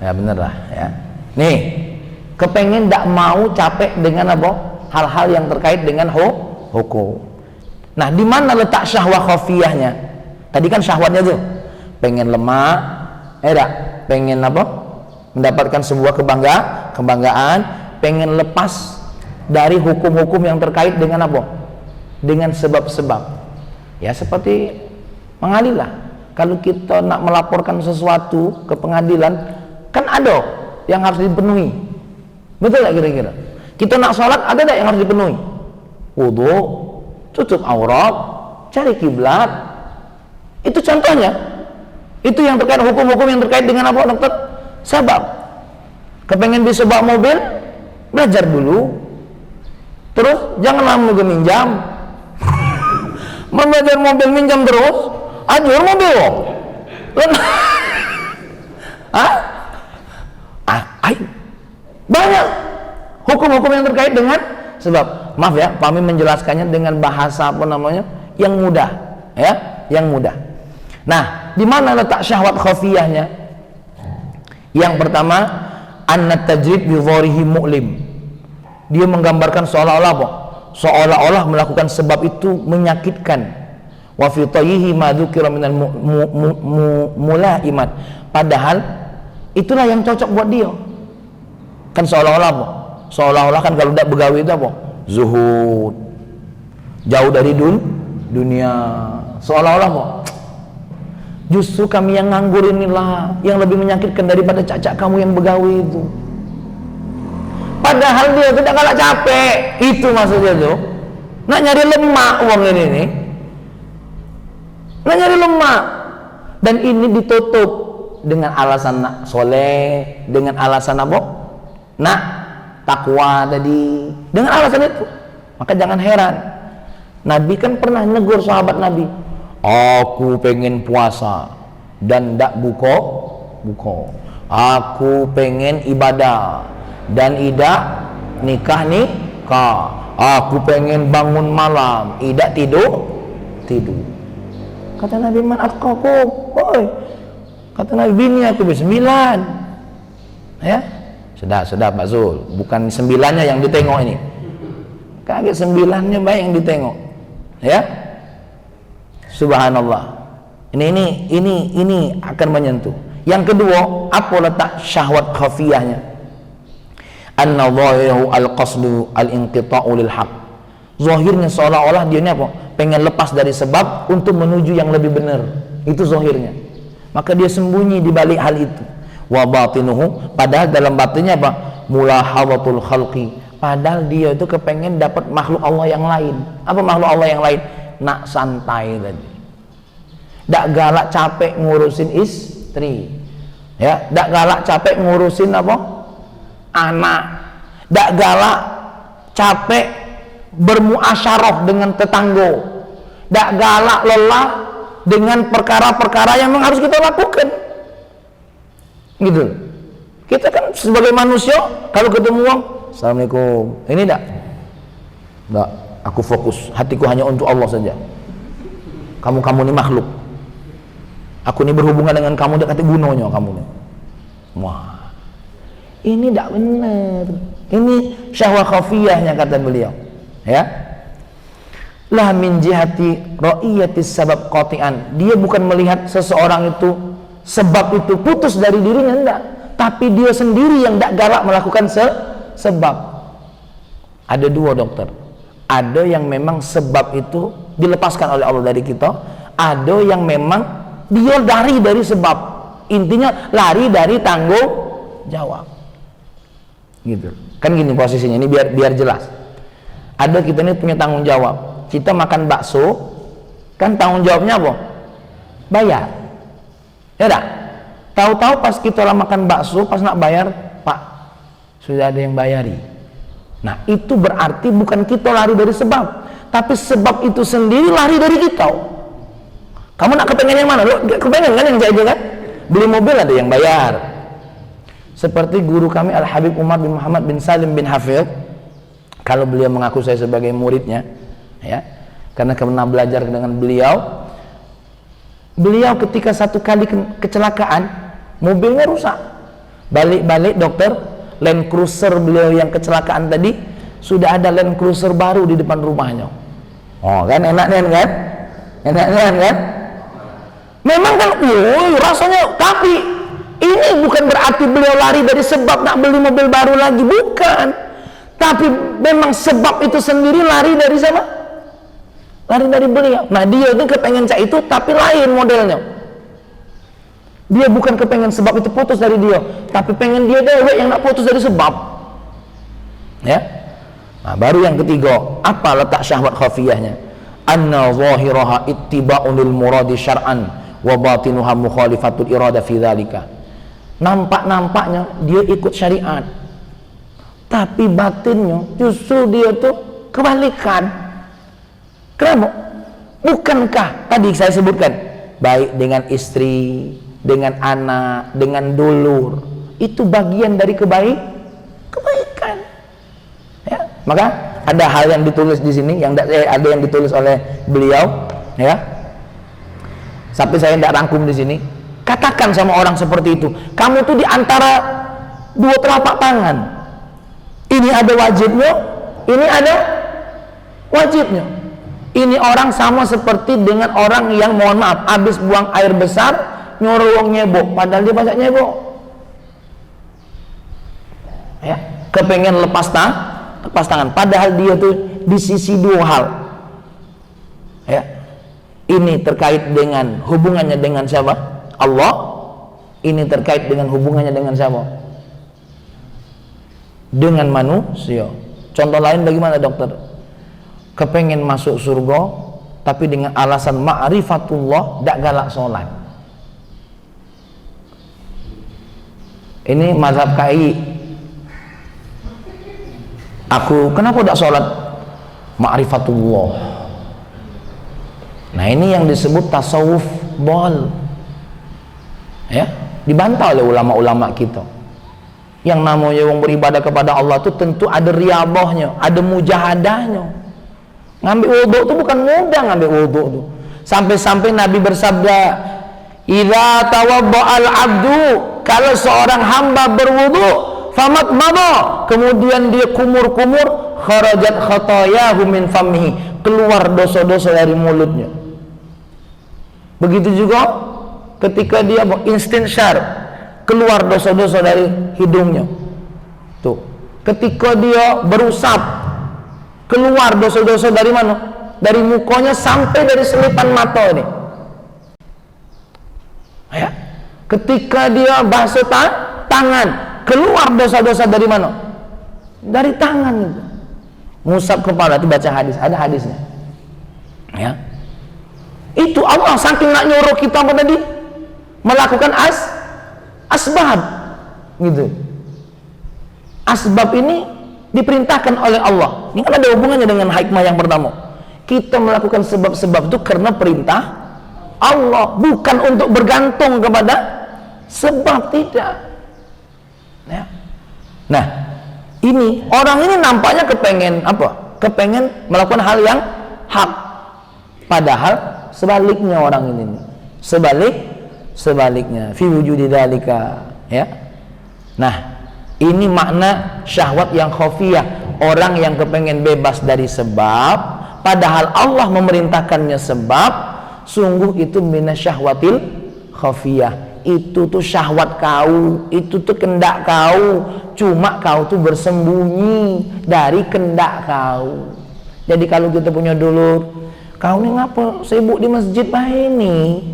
Ya bener lah ya. Nih, kepengen tidak mau capek dengan apa? Hal-hal yang terkait dengan hukum. Nah, di mana letak syahwah khafiyahnya? Tadi kan syahwatnya tuh pengen lemak, pengen apa? Mendapatkan sebuah kebanggaan, pengen lepas dari hukum-hukum yang terkait dengan apa? Dengan sebab-sebab. Ya, seperti pengadilan. Kalau kita nak melaporkan sesuatu ke pengadilan, kan ada yang harus dipenuhi. Betul nggak kira-kira? Kita nak sholat, ada nggak yang harus dipenuhi? Wudu, tutup aurat, cari kiblat. Itu contohnya. Itu yang terkait hukum-hukum yang terkait dengan apa, dokter? Sebab. Kepengen bisa bawa mobil, belajar dulu. Terus jangan lama minjam. Belajar mobil minjam terus, ajur mobil. Banyak hukum-hukum yang terkait dengan sebab. Maaf ya, kami menjelaskannya dengan bahasa apa namanya yang mudah, ya, yang mudah. Nah, di mana letak syahwat khafiyahnya? Yang pertama, annat tajrid bi dharihi mu'lim. Dia menggambarkan seolah-olah apa? Seolah-olah melakukan sebab itu menyakitkan. Wa fi tayyihi ma dzukira minal mulaimat. Padahal itulah yang cocok buat dia. Kan seolah-olah apa? Seolah-olah kan kalau tidak begawi itu apa? Zuhud, jauh dari dunia. Seolah-olah apa? Justru kami yang nganggur inilah yang lebih menyakitkan daripada cacak kamu yang begawi itu. Padahal dia tidak kalah capek. Itu maksudnya tuh. Nak nyari lemak uang ini. Nak nyari lemak. Dan ini ditutup dengan alasan nak soleh, dengan alasan apa? Nak takwa tadi. Dengan alasan itu. Maka jangan heran. Nabi kan pernah negur sahabat Nabi. Aku pengen puasa dan tidak buka. Aku pengen ibadah dan tidak nikah. Aku pengen bangun malam, tidak tidur. Kata Nabi, man atqakum. Kata Nabi, bini aku ber9. Ya, sudah Pak Zul. Bukan 9-nya yang ditengok ini. Kaget 9-nya baik yang ditengok. Ya. Subhanallah. Ini akan menyentuh. Yang kedua, apa letak syahwat khafiyahnya? Anna zahirahu al-qasdu al-inqita'u lil haq. Zahirnya seolah-olah dia ini apa? Pengen lepas dari sebab untuk menuju yang lebih benar. Itu zahirnya. Maka dia sembunyi di balik hal itu. Wa batinuhu, padahal dalam batinnya apa? Mulahadhatul khalqi. Padahal dia itu kepengen dapat makhluk Allah yang lain. Apa makhluk Allah yang lain? Nak santai tadi. Dak galak capek ngurusin istri. Ya, dak galak capek ngurusin apa? Anak. Dak galak capek bermuasyarah dengan tetangga, dak galak lelah dengan perkara-perkara yang memang harus kita lakukan. Gitu. Kita kan sebagai manusia kalau ketemu orang, assalamualaikum, ini dak, aku fokus, hatiku hanya untuk Allah saja. Kamu ini makhluk, aku ini berhubungan dengan kamu dekat gunanya kamu nih. Wah, ini dak benar. Ini syahwat khafiyahnya kata beliau. Ya, lah min jihati ra'iyatis sabab qati'an. Dia bukan melihat seseorang itu sebab itu putus dari dirinya, enggak, tapi dia sendiri yang tidak galak melakukan sebab. Ada dua, dokter. Ada yang memang sebab itu dilepaskan oleh Allah dari kita, ada yang memang dia lari dari sebab, intinya lari dari tanggung jawab. Gitu kan, gini posisinya ini biar jelas. Ada kita ini punya tanggung jawab, kita makan bakso kan tanggung jawabnya apa? Bayar, ya dah. Tahu-tahu pas kita lah makan bakso, pas nak bayar, Pak, sudah ada yang bayari. Nah, itu berarti bukan kita lari dari sebab, tapi sebab itu sendiri lari dari kita. Kamu nak kepengen yang mana? Lo kepengen kan yang jajan kan? Beli mobil ada yang bayar. Seperti guru kami Al-Habib Umar bin Muhammad bin Salim bin Hafidh, kalau beliau mengaku saya sebagai muridnya, ya, karena pernah belajar dengan beliau. Beliau ketika satu kali kecelakaan, mobilnya rusak. Balik-balik dokter, Land Cruiser beliau yang kecelakaan tadi, sudah ada Land Cruiser baru di depan rumahnya. Oh kan, enaknya kan? Enaknya kan? Memang kan, rasanya, tapi ini bukan berarti beliau lari dari sebab nak beli mobil baru lagi, bukan. Tapi memang sebab itu sendiri lari dari siapa? Lari dari beliau. Nah, dia itu kepengen cak itu, tapi lain modelnya. Dia bukan kepengen sebab itu putus dari dia, tapi pengen dia dewek yang nak putus dari sebab. Ya. Nah, baru yang ketiga, apa letak syahwat khafiyahnya? Anna zahiraha ittiba'un lil muradi syar'an wa batinuha mukhalifatul irada fi dzalika. Nampak-nampaknya dia ikut syariat, tapi batinnya justru dia tuh kebalikan. Kenapa? Bukankah tadi saya sebutkan, baik dengan istri, dengan anak, dengan dulur, itu bagian dari kebaikan. Ya, maka ada hal yang ditulis di sini, yang ada yang ditulis oleh beliau, ya. Tapi saya tidak rangkum di sini. Katakan sama orang seperti itu, kamu tuh di antara dua telapak tangan. Ini ada wajibnya, ini ada wajibnya. Ini orang sama seperti dengan orang yang, mohon maaf, habis buang air besar nyuruh wong nyebok, padahal dia banyak nyebok. Ya, kepengen lepas tangan, padahal dia tuh di sisi dua hal. Ya, ini terkait dengan hubungannya dengan siapa? Allah. Ini terkait dengan hubungannya dengan siapa? Dengan manusia. Contoh lain bagaimana, dokter? Kepengen masuk surga, tapi dengan alasan ma'rifatullah, dak galak sholat. Ini mazhab KI. Aku kenapa dak sholat? Ma'rifatullah. Nah, ini yang disebut tasawuf bol. Ya, dibantah oleh ulama-ulama kita. Yang namanya yang beribadah kepada Allah itu tentu ada riyadhahnya, ada mujahadahnya. Ngambil wudhu itu bukan mudah, ngambil wudhu itu. Sampai-sampai Nabi bersabda, "Idza tawadda'al 'abdu," kalau seorang hamba berwudhu, famat mada, kemudian dia kumur-kumur, kharajat khatayahu min famihi, keluar dosa-dosa dari mulutnya. Begitu juga ketika dia istinsyar, keluar dosa-dosa dari hidungnya. Tuh, ketika dia berusap, keluar dosa-dosa dari mana? Dari mukanya sampai dari selipan mata ini. Ya. Ketika dia basuh tangan, keluar dosa-dosa dari mana? Dari tangan itu. Ngusap kepala, itu baca hadis, ada hadisnya. Ya. Itu Allah saking nak nyuruh kita apa tadi? Melakukan asbab. Gitu. Asbab ini diperintahkan oleh Allah. Ini kan ada hubungannya dengan hikmah yang pertama. Kita melakukan sebab-sebab itu karena perintah Allah, bukan untuk bergantung kepada sebab, tidak. Ya. Nah, ini orang ini nampaknya kepengen apa? Kepengen melakukan hal yang hak, padahal sebaliknya orang ini. Sebaliknya fi wujudi dzalika, ya. Nah, ini makna syahwat yang khafiyah, orang yang kepengen bebas dari sebab padahal Allah memerintahkannya sebab. Sungguh itu minasyahwatil khafiyah. Itu tuh syahwat kau, itu tuh kendak kau, cuma kau tuh bersembunyi dari kendak kau. Jadi kalau kita punya dulur, kau nih ngapa sibuk di masjid ini?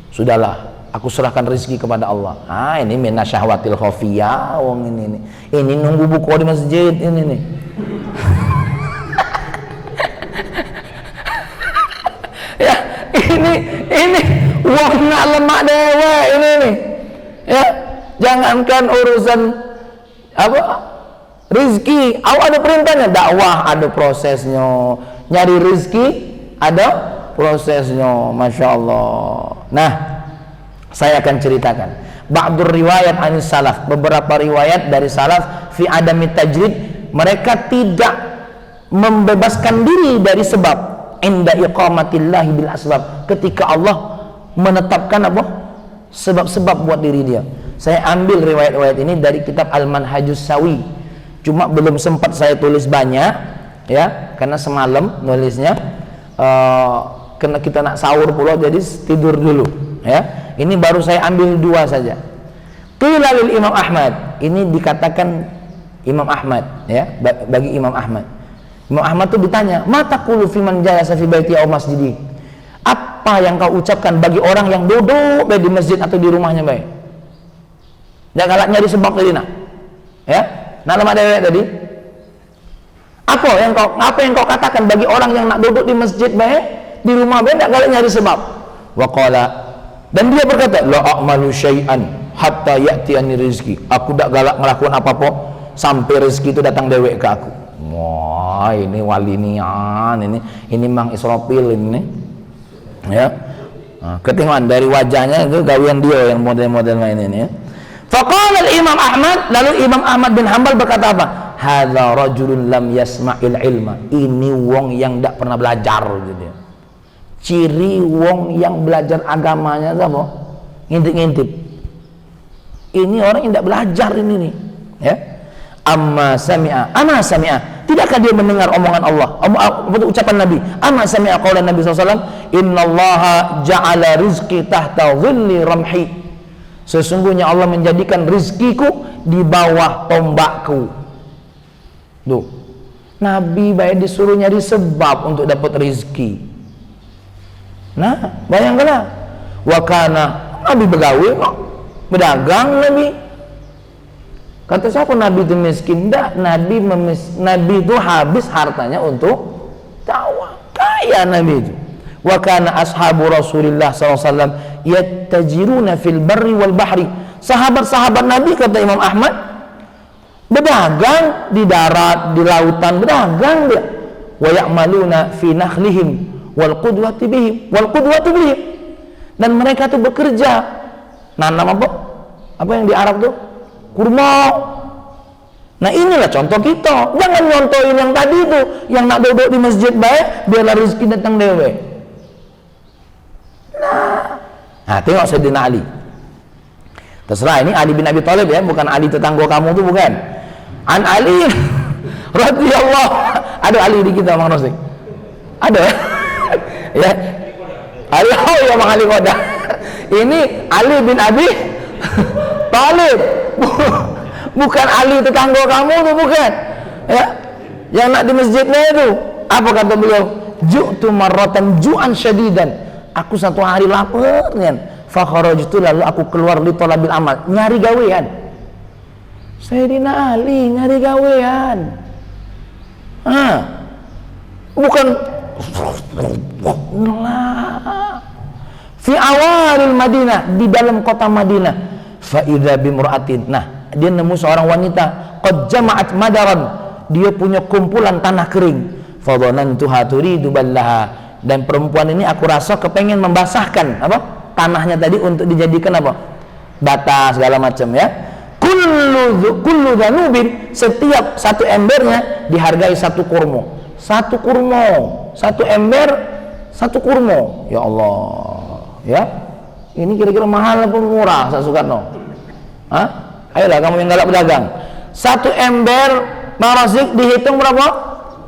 Sudahlah, aku serahkan rezeki kepada Allah. Ini minasyahwatil khafiyah. Wong ini nunggu buku di masjid ini nih. Ya, ini wong nak lemak dewa ini nih. Ya, jangankan urusan apa? Rizki, ada perintahnya. Dakwah ada prosesnya, nyari rizki ada prosesnya, masya Allah. Nah, saya akan ceritakan ba'dur riwayat anis salaf, beberapa riwayat dari salaf fi adami tajrid, mereka tidak membebaskan diri dari sebab inda iqamatillahi bil asbab, ketika Allah menetapkan apa? Sebab-sebab buat diri dia. Saya ambil riwayat-riwayat ini dari kitab Al-Manhajus Sawi, cuma belum sempat saya tulis banyak, ya, karena semalam nulisnya karena kita nak sahur pula, jadi tidur dulu, ya. Ini baru saya ambil 2 saja. Qila lil Imam Ahmad, ini dikatakan Imam Ahmad, ya, bagi Imam Ahmad. Imam Ahmad tuh ditanya, mata qulu fi man jalasa fi baiti aw masjidi, apa yang kau ucapkan bagi orang yang duduk baik di masjid atau di rumahnya baik? Jangan galak nyari sebab tadi nak, ya, nak lama dewek tadi. Apa yang kau katakan bagi orang yang nak duduk di masjid baik, di rumah baik, tak galak nyari sebab? Waqala, dan dia berkata, la a'malu syai'an hatta ya'tiyani rizki, aku tak galak melakukan apa-apa sampai rezeki itu datang dewek ke aku. Wah, ini wali nian, ini Mang Israfil ini, ya. Ketinggalan dari wajahnya itu gawian dia yang model-model main ini, ya. Faqala Imam Ahmad, lalu Imam Ahmad bin Hanbal berkata apa? Hadza rajulun lam yasma'il ilma, ini wong yang tidak pernah belajar gitu. Ciri wong yang belajar agamanya apa? Ngintip-ngintip. Ini orang yang tidak belajar ini nih, ya. Amma sami'a, tidakkah dia mendengar omongan Allah, ucapan Nabi? Amma sami'a qaulan Nabi SAW, innallaha ja'ala rizqi tahta dhilli ramhi, sesungguhnya Allah menjadikan rizkiku di bawah tombakku. Tuh, Nabi baik disuruh nyari sebab untuk dapat rizki. Nah, bayangkanlah, wakana Nabi begawe, berdagang Nabi. Kata siapa Nabi itu miskin? Tidak, Nabi itu habis hartanya untuk dakwah. Kaya Nabi itu. Wa kana ashabu Rasulillah SAW yattajiruna fil barri wal bahri. Sahabat-sahabat Nabi, kata Imam Ahmad, berdagang di darat, di lautan, berdagang dia. Wa ya'maluna fi nakhlihim wal qudwati bihim. Dan mereka tuh bekerja nanam apa? Apa yang di Arab tuh? Kurma. Nah, inilah contoh kita. Jangan nyontohin yang tadi itu, yang nak duduk di masjid baik, biarlah rezeki datang dewe. Nah, tengok Sayyidina Ali. Terserah, ini Ali bin Abi Thalib, ya, bukan Ali tetangga kamu tuh, bukan. An Ali radhiyallahu, ada Ali di kita, Bang Rosik. Ada ya? Ya. Ali, oh ya, Bang Ali Koda. Ini Ali bin Abi Thalib. Bukan Ali tetangga kamu tuh, bukan, ya, yang nak di masjidnya itu. Apa kata beliau? Ju'tu marratan ju'an syadidan, aku satu hari lapar kan, fa kharajtu, lalu aku keluar li talabil amal, nyari gawean. Sayyidina Ali nyari gawean, bukan fi awalil Madinah, di dalam kota Madinah. Fa idza bimra'atin, nah, dia nemu seorang wanita qad jama'at madaran, Dia punya kumpulan tanah kering. Fadhanantuha turidu ballaha. Dan perempuan ini aku rasa kepengen membasahkan apa? Tanahnya tadi untuk dijadikan apa? Bata segala macam ya. Kullu dhanubin, setiap satu embernya dihargai satu kurma. Satu ember, satu kurma. Ya Allah. Ya. Ini kira-kira mahal apa murah, Pak Soekarno? Hah? Ayolah kamu yang galak pedagang. Satu ember Bang Razik dihitung berapa?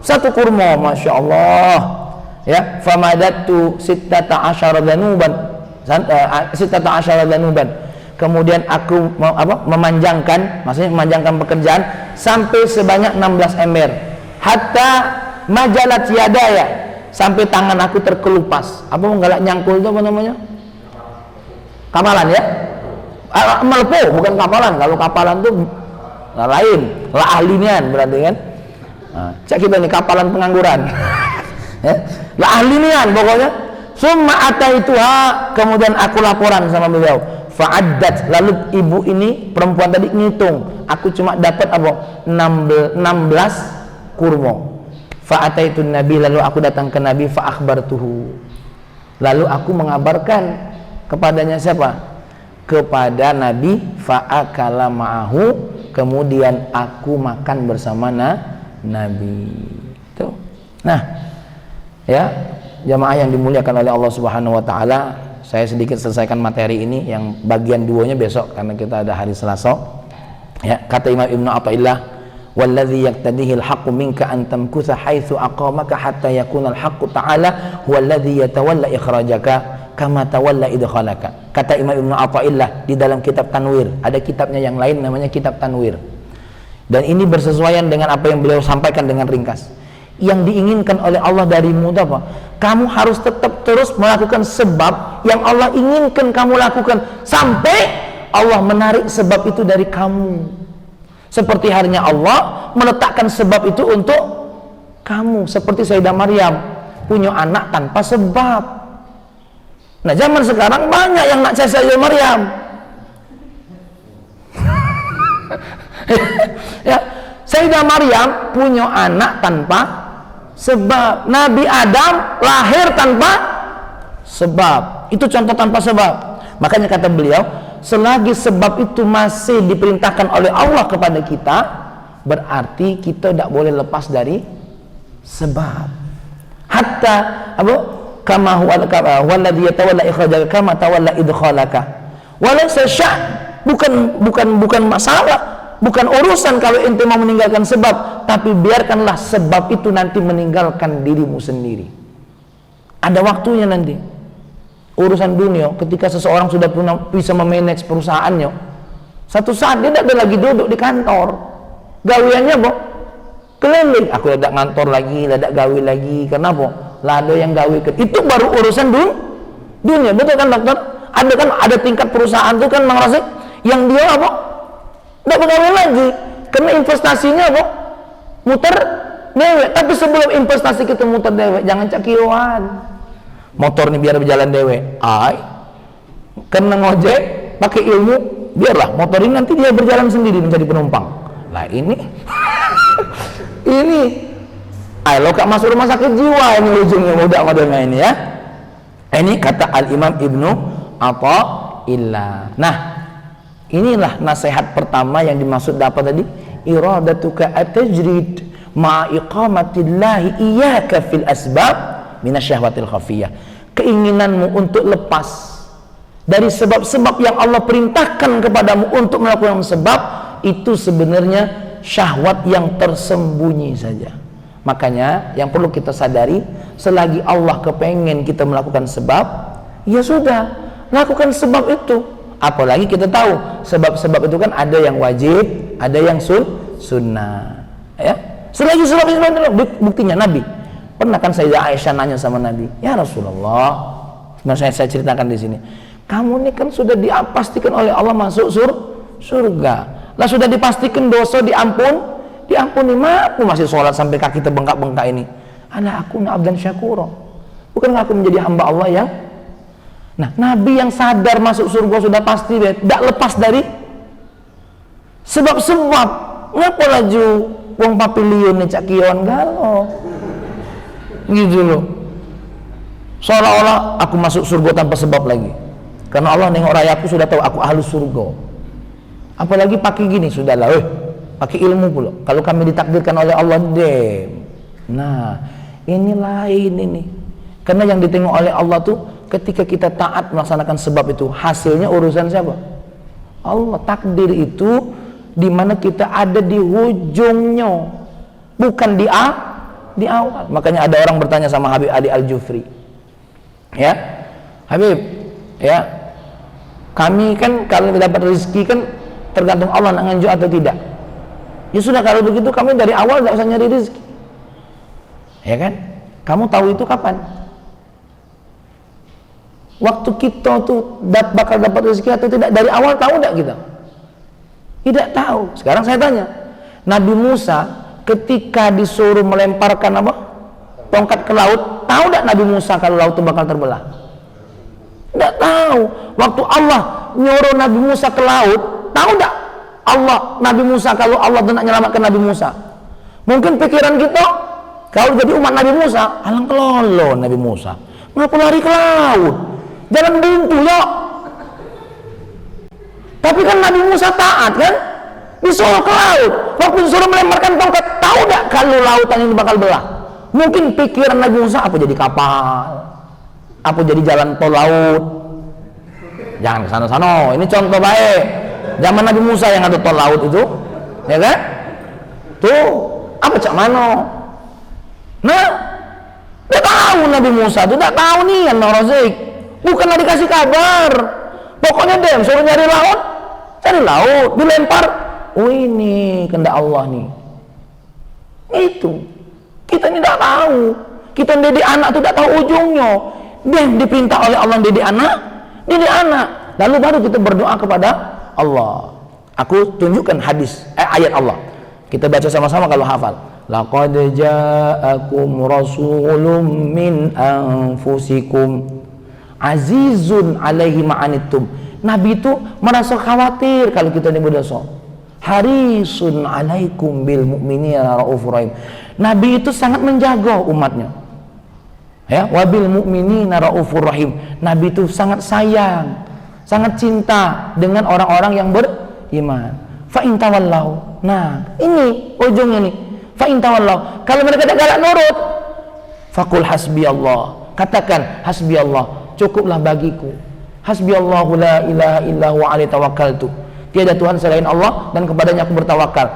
Satu kurma, Masya Allah. Ya, famadatu sittata asyara dhanuban. Kemudian aku memanjangkan, maksudnya memanjangkan pekerjaan sampai sebanyak 16 ember. Hatta majalat yadaya, sampai tangan aku terkelupas. Apa menggalak nyangkul itu apa namanya? Kapalan ya? Melpo, bukan kapalan. Kalau kapalan itu lain, lahlinian berarti kan. Nah, cek kita nih kapalan pengangguran. Ya, lahlinian pokoknya. Summa ataituha, kemudian aku laporan sama beliau. Fa'addat, lalu ibu ini perempuan tadi ngitung, aku cuma dapat apa? 16 kurma. Fa'ataitun nabi, lalu aku datang ke nabi, fa'akhbartuhu. Lalu aku mengabarkan kepadanya siapa? Kepada nabi, fa'akala ma'ahu, kemudian aku makan bersama nabi. Itu. Nah, ya, jamaah yang dimuliakan oleh Allah Subhanahu wa taala, saya sedikit selesaikan materi ini yang bagian duanya besok karena kita ada hari Selasa. Ya, kata Imam Ibnu Athaillah, "Walladzi yaqtadihi al-haqqu minka an tamkutha haitsu aqamaka hatta yakuna al-haqqu ta'ala huwa alladzi yatawalla ikhrajaka kama tawalla idkhalaka." Kata Imam Ibnu Athaillah di dalam kitab Tanwir, ada kitabnya yang lain namanya kitab Tanwir. Dan ini bersesuaian dengan apa yang beliau sampaikan dengan ringkas. Yang diinginkan oleh Allah darimu itu apa? Kamu harus tetap terus melakukan sebab yang Allah inginkan kamu lakukan sampai Allah menarik sebab itu dari kamu. Seperti halnya Allah meletakkan sebab itu untuk kamu. Seperti Sayyidah Maryam punya anak tanpa sebab. Nah, zaman sekarang banyak yang nak cari Sayyidah Maryam. Ya, Sayyidah Maryam punya anak tanpa sebab. Nabi Adam lahir tanpa sebab. Itu contoh tanpa sebab. Makanya kata beliau, selagi sebab itu masih diperintahkan oleh Allah kepada kita, berarti kita tidak boleh lepas dari sebab. Hatta apa? Kama huwa alladhi yatawalla ikhrajaka kama tawalla idkhalaka. Walaysa bukan masalah. Bukan urusan kalau ente mau meninggalkan sebab, tapi biarkanlah sebab itu nanti meninggalkan dirimu sendiri. Ada waktunya nanti. Urusan dunia, ketika seseorang sudah bisa memanage perusahaannya, satu saat dia tidak lagi duduk di kantor. Gawiannya apa? Keliling. Aku tidak ngantor lagi, tidak gawi lagi. Kenapa? Lada yang gawi ke. Itu baru urusan dunia. Betul kan dokter? Ada tingkat perusahaan itu kan Mang Razik yang dia apa? Tidak bergawe lagi karena investasinya apa? Muter dewek. Tapi sebelum investasi kita muter dewek, jangan cakiwan motor nih biar berjalan dewek. Karena ngojek pakai ilmu, biarlah motor ini nanti dia berjalan sendiri menjadi penumpang. Lah ini lo kak masuk rumah sakit jiwa ini ujungnya mudah modelnya ini ya. Ini kata Al-Imam Ibnu Athaillah. Nah, inilah nasihat pertama yang dimaksud dapat tadi, iradatuka at-tajrid ma iqamatillahi iyyaka fil asbab minasyahwatil khafiyah. Keinginanmu untuk lepas dari sebab-sebab yang Allah perintahkan kepadamu untuk melakukan sebab, itu sebenarnya syahwat yang tersembunyi saja. Makanya yang perlu kita sadari, selagi Allah kepengen kita melakukan sebab, ya sudah, lakukan sebab itu. Apalagi kita tahu sebab-sebab itu kan ada yang wajib, ada yang sunnah. Ya, selagi sebab itu buktinya Nabi. Pernah kan Sayyidah Aisyah nanya sama Nabi, ya Rasulullah, saya ceritakan di sini, kamu ini kan sudah dipastikan oleh Allah masuk surga. Lah sudah dipastikan dosa diampuni, aku masih sholat sampai kaki terbengkak-bengkak ini. Ana aku abdan syakura. Bukankah aku menjadi hamba Allah yang. Nah, Nabi yang sadar masuk surga sudah pasti, tidak lepas dari sebab-sebab. Ngapa laju wong papiliun nih cak kion galo gitu loh, seolah-olah aku masuk surga tanpa sebab lagi, karena Allah nengok rakyatku sudah tahu aku ahli surga. Apalagi pakai gini sudahlah, pakai ilmu pula. Kalau kami ditakdirkan oleh Allah nah ini lain ini, karena yang ditengok oleh Allah tuh ketika kita taat melaksanakan sebab itu, hasilnya urusan siapa? Allah. Takdir itu dimana kita ada di ujungnya, bukan di awal. Makanya ada orang bertanya sama Habib Adi Al-Jufri, ya Habib, ya kami kan kalau dapat rezeki kan tergantung Allah nak nganjuk atau tidak. Ya sudah, kalau begitu kami dari awal tidak usah nyari rezeki, ya kan? Kamu tahu itu kapan? Waktu kita tuh bakal dapat rezeki atau tidak, dari awal tahu tidak kita? Tidak tahu. Sekarang saya tanya, Nabi Musa ketika disuruh melemparkan apa? Tongkat ke laut, tahu tidak Nabi Musa kalau laut itu bakal terbelah? Tidak tahu. Waktu Allah nyuruh Nabi Musa ke laut, tahu tidak Nabi Musa kalau Allah nak menyelamatkan Nabi Musa? Mungkin pikiran kita kalau jadi umat Nabi Musa, alang kelolo Nabi Musa, ngapa lari ke laut? Jalan buntu ya. Tapi kan Nabi Musa taat kan, disuruh ke laut. Waktu disuruh melemparkan tongkat, tahu tidak kalau lautan ini bakal belah? Mungkin pikiran Nabi Musa, apa jadi kapal, apa jadi jalan tol laut. Jangan ke sana-sana. Ini contoh baik. Zaman Nabi Musa yang ada tol laut itu, ya kan? Tuh, apa cak mano? Nah, tidak tahu Nabi Musa tuh, tidak tahu nih yang Rozik. Bukanlah dikasih kabar. Pokoknya suruh nyari laut, cari laut, dilempar. Oh ini kehendak Allah nih. Itu kita ini tidak tahu. Kita mendidik anak itu tidak tahu ujungnya. Dia diperintah oleh Allah didik anak, lalu baru kita berdoa kepada Allah. Aku tunjukkan ayat Allah. Kita baca sama-sama kalau hafal. Laqad ja'akum rasulun min anfusikum azizun alaihi ma'anittum. Nabi itu merasa khawatir kalau kita ini berdosa. Harisun alaikum bil mu'minina raufur rahim. Nabi itu sangat menjaga umatnya. Ya, wabil mu'minina raufur rahim. Nabi itu sangat sayang, sangat cinta dengan orang-orang yang beriman. Fa in tawallau. Nah, ini ujungnya nih. Fa in tawallau. Kalau mereka tidak galak nurut, faqul hasbiyallah. Katakan hasbiyallah, cukuplah bagiku. Hasbiyallahu la ilaha illa huwa alaihi tawakkaltu. Tiada Tuhan selain Allah dan kepadanya aku bertawakal.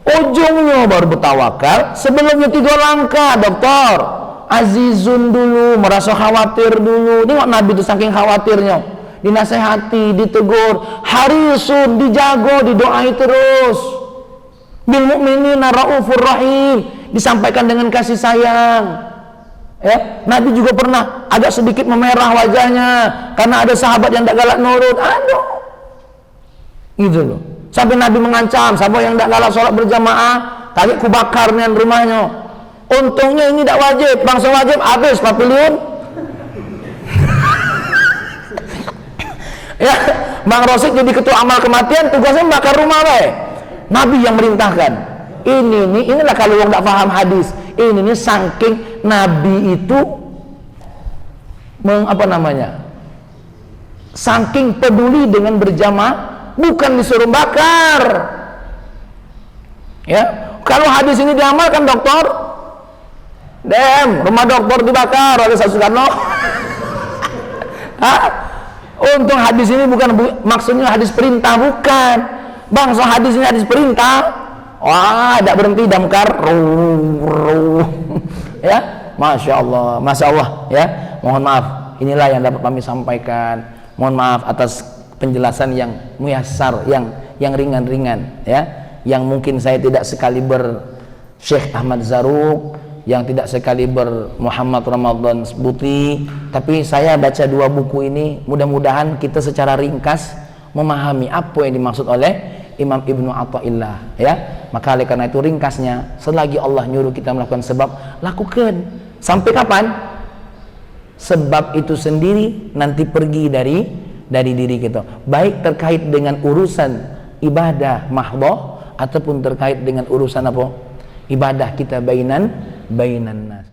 Ujungnya baru bertawakal, sebelumnya 3 langkah, dokter. Azizun dulu, merasa khawatir dulu. Tengok Nabi itu saking khawatirnya, dinasehati, ditegur. Harisun, dijago, didoai terus. Bil mu'minina raufur rahim, disampaikan dengan kasih sayang. Ya, Nabi juga pernah agak sedikit memerah wajahnya karena ada sahabat yang tidak galak nurut. Aduh, gitu loh. Sampai Nabi mengancam, siapa yang tidak galak sholat berjamaah, kali ku bakar dengan rumahnya. Untungnya ini tidak wajib, bangsa wajib habis papiliun. Ya, Bang Rosik jadi ketua amal kematian, tugasnya membakar rumah baik. Nabi yang merintahkan. Inilah kalau orang tidak paham hadis. Ini saking Nabi itu saking peduli dengan berjamaah, bukan disuruh bakar. Ya, kalau hadis ini diamalkan dokter, rumah dokter dibakar oleh Soekarno. Untung hadis ini bukan maksudnya hadis perintah, bukan. Bangsa hadis ini hadis perintah. Wah, tidak berhenti damkar. Ya, masya Allah, ya. Mohon maaf, inilah yang dapat kami sampaikan. Mohon maaf atas penjelasan yang muyassar, yang ringan-ringan, ya. Yang mungkin saya tidak sekaliber Syekh Ahmad Zarruq, yang tidak sekaliber Muhammad Ramadan Buti, tapi saya baca 2 buku ini, mudah-mudahan kita secara ringkas memahami apa yang dimaksud oleh Imam Ibnu Athaillah, ya. Maka oleh karena itu ringkasnya, selagi Allah nyuruh kita melakukan sebab, lakukan. Sampai kapan? Sebab itu sendiri nanti pergi dari diri kita. Baik terkait dengan urusan ibadah mahdhah ataupun terkait dengan urusan apa? Ibadah kita bainan nas.